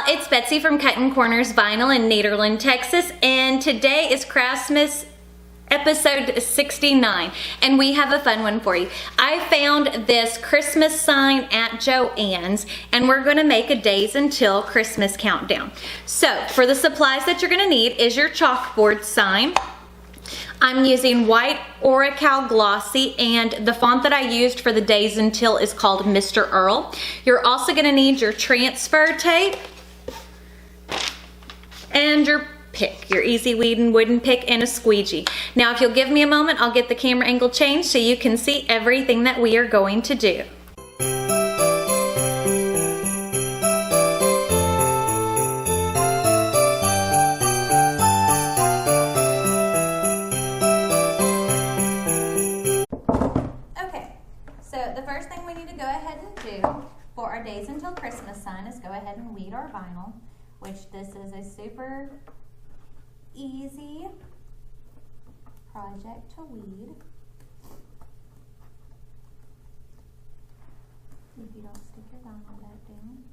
It's Betsy from Cuttin Corners Vinyl in Nederland, Texas, and today is Craftmas episode 69, and we have a fun one for you. I found this Christmas sign at Joann's, and we're going to make a days until Christmas countdown. So, for the supplies that you're going to need is your chalkboard sign. I'm using white Oracal Glossy, and the font that I used for the days until is called Mr. Earl. You're also going to need your transfer tape and your pick, your Easy Weeding wooden pick, and a squeegee. Now, if you'll give me a moment, I'll get the camera angle changed so you can see everything that we are going to do. So the first thing we need to go ahead and do for our days until Christmas sign is go ahead and weed our vinyl, which this is a super easy project to weed. If you don't stick your vinyl back down.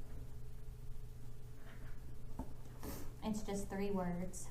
It's just 3 words.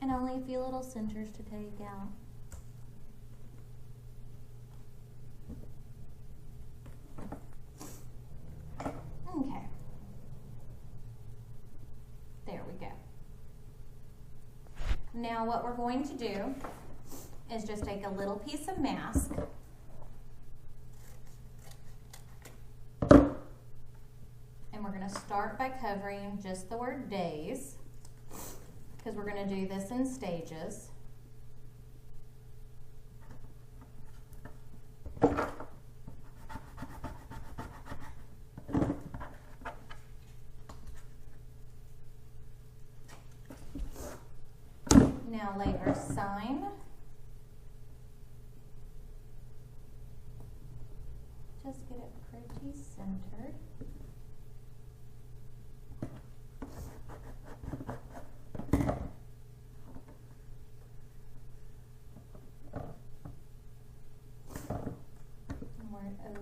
And only a few little centers to take out. Okay. There we go. Now what we're going to do is just take a little piece of mask and we're going to start by covering just the word days, because we're going to do this in stages. Now lay our sign. Just get it pretty centered.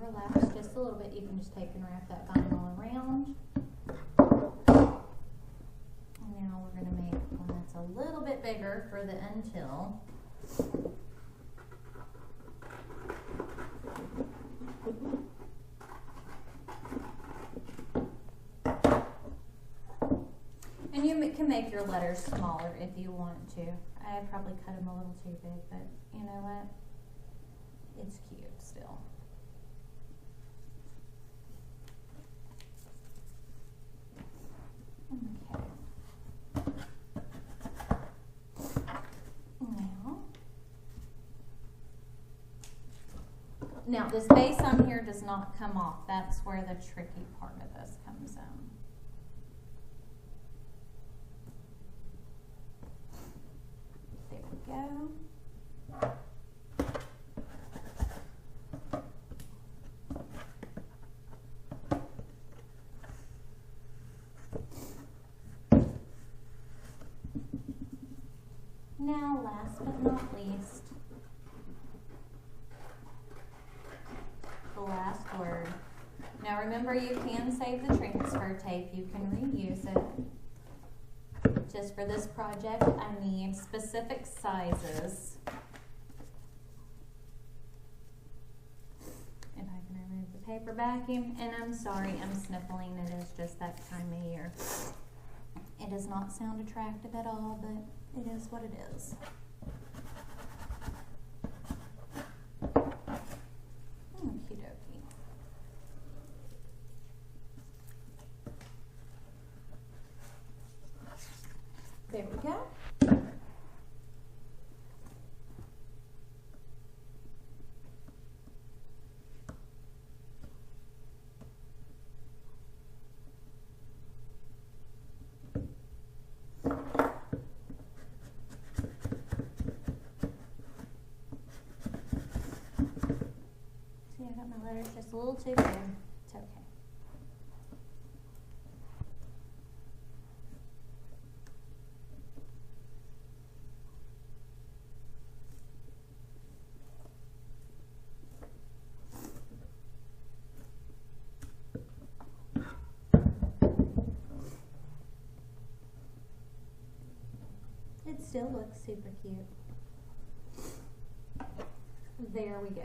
Overlaps just a little bit, you can just take and wrap that vinyl around. And now we're going to make one that's a little bit bigger for the until. And you can make your letters smaller if you want to. I probably cut them a little too big, but you know what? It's cute still. Okay. Now this base on here does not come off. That's where the tricky part of this comes in. There we go. last but not least, the last word. Now remember, you can save the transfer tape. You can reuse it. Just for this project, I need specific sizes. If I can remove the paper backing, and I'm sorry, I'm sniffling. It is just that time of year. It does not sound attractive at all, but it is what it is. Okie dokie. There we go. See, I got my letters just a little too big. It's okay. It still looks super cute. There we go.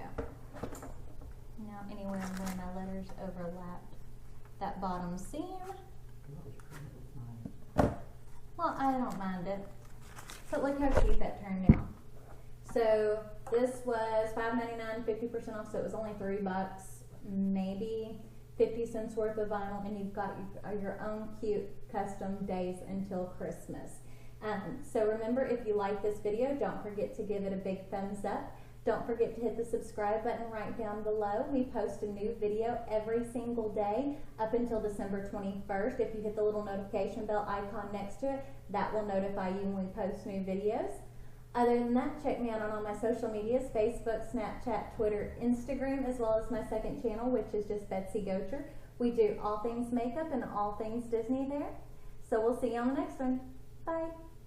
Now anywhere where my letters overlapped that bottom seam. Well, I don't mind it. But look how cute that turned out. So this was $5.99, 50% off, so it was only $3, maybe 50 cents worth of vinyl, and you've got your own cute custom days until Christmas. So remember, if you like this video, don't forget to give it a big thumbs up. Don't forget to hit the subscribe button right down below. We post a new video every single day up until December 21st. If you hit the little notification bell icon next to it, that will notify you when we post new videos. Other than that, check me out on all my social medias, Facebook, Snapchat, Twitter, Instagram, as well as my second channel, which is just Betsy Gocher. We do all things makeup and all things Disney there. So we'll see you on the next one. Bye.